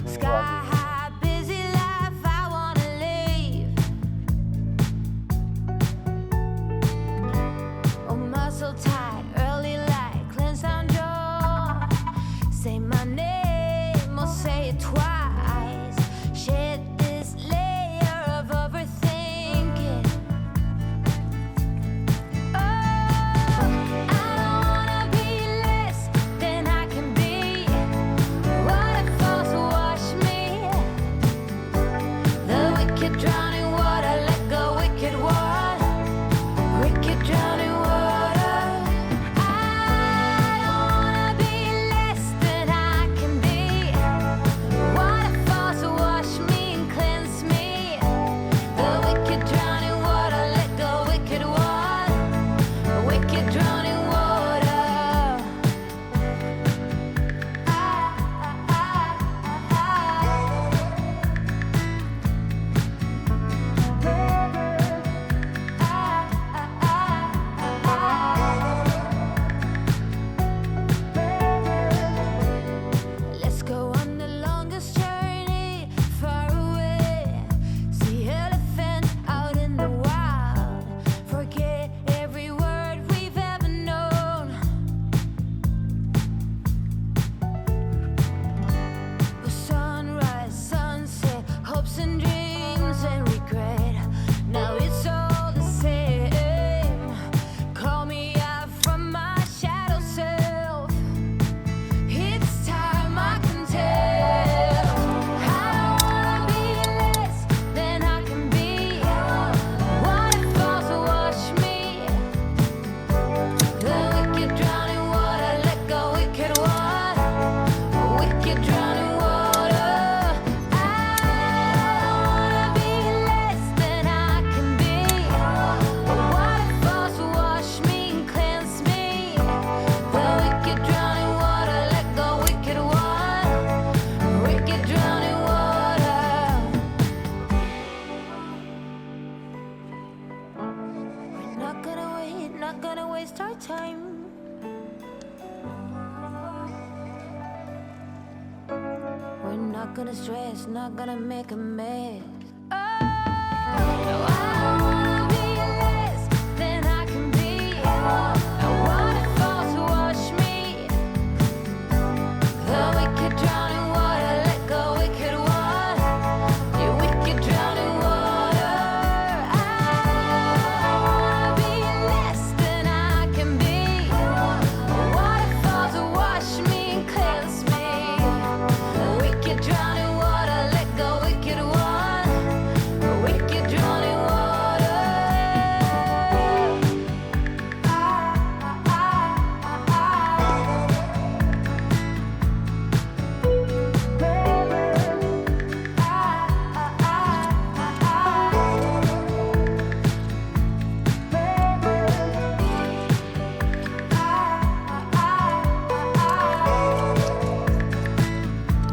Sky high, busy life, I wanna leave. Oh, muscle tight, early light, cleanse down jaw. Say my name or say it twice. Shed this layer of overthinking. Oh, I don't wanna be less than I can be. Waterfalls wash me. The wicked drowning water, let go, wicked water. Wicked drowning water. I don't wanna be less than I can be. Waterfalls wash me and cleanse me. The wicked drowning water, let go, wicked water. Wicked drowning water. Let's go on the longest journey far away. See elephant out in the wild. Forget every word we've ever known. Sunrise, sunset, hopes and dreams and regret. Now it's all the same. Call me out from my shadow self. It's time I can tell. I don't wanna be less than I can be. Waterfalls wash me. The wicked drowning water, let go, wicked water. Wicked drowning water. I don't wanna be less than I can be. Waterfalls wash me and cleanse me. The wicked drowning water, let go, wicked water. Wicked drowning water. We're not gonna wait, not gonna waste our time. We're not gonna stress, not gonna make a mess.